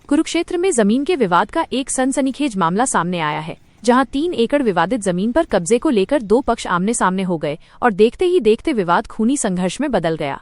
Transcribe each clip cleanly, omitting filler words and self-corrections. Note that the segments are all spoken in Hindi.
कुरुक्षेत्र में जमीन के विवाद का एक सनसनीखेज मामला सामने आया है, जहां 3 एकड़ विवादित जमीन पर कब्जे को लेकर दो पक्ष आमने सामने हो गए और देखते ही देखते विवाद खूनी संघर्ष में बदल गया।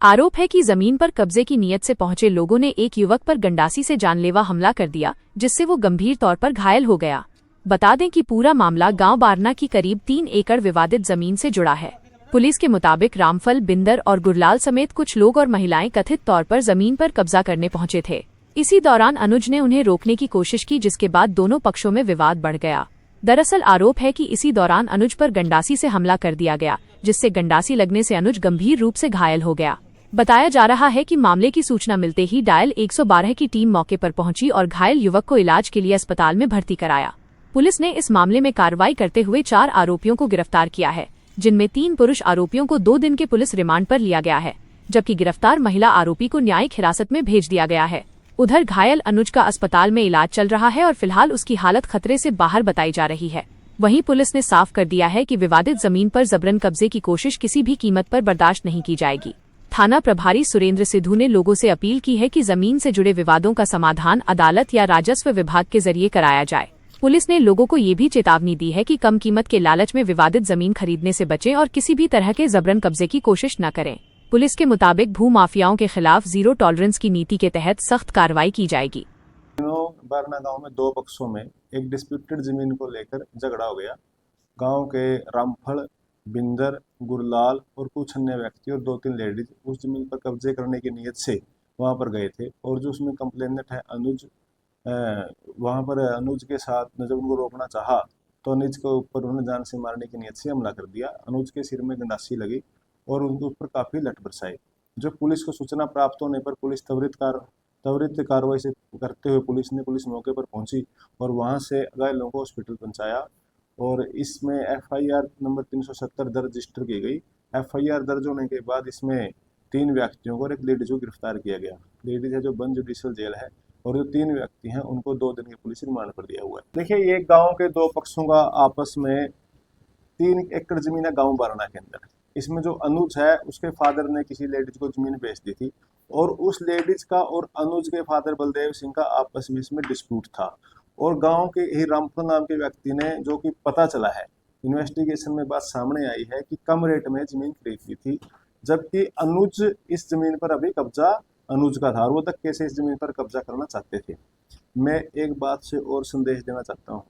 आरोप है कि जमीन पर कब्जे की नीयत से पहुंचे लोगों ने एक युवक पर गंडासी से जानलेवा हमला कर दिया, जिससे वो गंभीर तौर पर घायल हो गया। बता दें कि पूरा मामला गांव बारना की करीब 3 एकड़ विवादित जमीन से जुड़ा है। पुलिस के मुताबिक रामफल, बिंदर और गुरलाल समेत कुछ लोग और महिलाएं कथित तौर पर जमीन पर कब्जा करने पहुंचे थे। इसी दौरान अनुज ने उन्हें रोकने की कोशिश की, जिसके बाद दोनों पक्षों में विवाद बढ़ गया। दरअसल आरोप है कि इसी दौरान अनुज पर गंडासी से हमला कर दिया गया, जिससे गंडासी लगने से अनुज गंभीर रूप से घायल हो गया। बताया जा रहा है कि मामले की सूचना मिलते ही डायल 112 की टीम मौके पर पहुंची और घायल युवक को इलाज के लिए अस्पताल में भर्ती कराया। पुलिस ने इस मामले में कार्रवाई करते हुए 4 आरोपियों को गिरफ्तार किया है, जिनमें 3 पुरुष आरोपियों को 2 दिन के पुलिस रिमांड पर लिया गया है, जबकि गिरफ्तार महिला आरोपी को न्यायिक हिरासत में भेज दिया गया है। उधर घायल अनुज का अस्पताल में इलाज चल रहा है और फिलहाल उसकी हालत खतरे से बाहर बताई जा रही है। वहीं पुलिस ने साफ कर दिया है कि विवादित जमीन पर जबरन कब्जे की कोशिश किसी भी कीमत पर बर्दाश्त नहीं की जाएगी। थाना प्रभारी सुरेंद्र सिद्धू ने लोगों से अपील की है कि जमीन से जुड़े विवादों का समाधान अदालत या राजस्व विभाग के जरिए कराया जाए। पुलिस ने लोगों को ये भी चेतावनी दी है कि कम कीमत के लालच में विवादित जमीन खरीदने से बचें और किसी भी तरह के जबरन कब्जे की कोशिश न करें। पुलिस के मुताबिक भू माफियाओं के खिलाफ जीरो टॉलरेंस की नीति के तहत सख्त कार्रवाई की जाएगी। बारना गांव में 2 पक्षों में एक डिस्प्यूटेड जमीन को लेकर झगड़ा हो गया। गांव के रामफल, बिंदर, गुरलाल और कुछ अन्य व्यक्ति और 2-3 लेडीज उस जमीन पर कब्जे करने की नीयत से वहां पर गए थे और जो उसमें कंप्लेनेंट है अनुज, वहां पर अनुज के साथ जब उनको रोकना चाहा तो अनुज के ऊपर उन्होंने जान से मारने की नीयत से हमला कर दिया। अनुज के सिर में गंडासी लगी और उनके ऊपर काफी लठ बरसाई। जो पुलिस को सूचना प्राप्त होने पर पुलिस त्वरित कार्रवाई से करते हुए पुलिस मौके पर पहुंची और वहां से घायलों को हॉस्पिटल पहुंचाया और इसमें एफआईआर नंबर 370 दर्ज रजिस्टर की गई। एफआईआर दर्ज होने के बाद इसमें 3 व्यक्तियों को और एक लेडीज को गिरफ्तार किया गया। लेडीज है जो बंद जुडिशियल जेल है और जो 3 व्यक्ति हैं उनको 2 दिन की पुलिस रिमांड पर दिया हुआ है। देखिए, ये गांव के 2 पक्षों का आपस में 3 एकड़ जमीन है गांव बारना के अंदर। इसमें जो अनुज है उसके फादर ने किसी लेडीज को जमीन बेच दी थी और उस लेडीज का और अनुज के फादर बलदेव सिंह का आपस में इसमें डिस्प्यूट था और गांव के ही रामपुर नाम के व्यक्ति ने, जो कि पता चला है इन्वेस्टिगेशन में बात सामने आई है कि कम रेट में जमीन खरीदी थी, जबकि अनुज इस जमीन पर अभी कब्जा अनुज का था और वो धक्के से इस जमीन पर कब्जा करना चाहते थे। मैं एक बात से और संदेश देना चाहता हूँ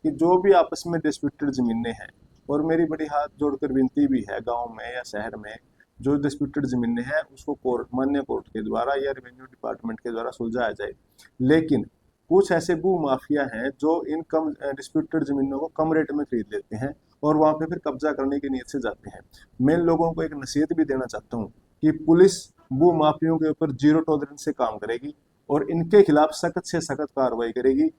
कि जो भी आपस में डिस्प्यूटेड जमीनें हैं, और मेरी बड़ी हाथ जोड़कर विनती भी है गांव में या शहर में जो डिस्प्यूटेड जमीनें हैं उसको मान्य कोर्ट के द्वारा या रेवेन्यू डिपार्टमेंट के द्वारा सुलझाया जाए। लेकिन कुछ ऐसे भू माफिया हैं जो इन कम डिस्प्यूटेड जमीनों को कम रेट में खरीद लेते हैं और वहां पे फिर कब्जा करने की नीयत से जाते हैं। मैं लोगों को एक नसीहत भी देना चाहता हूँ कि पुलिस भू माफियों के ऊपर जीरो टॉलरेंस से काम करेगी और इनके खिलाफ सख्त से सख्त कार्रवाई करेगी।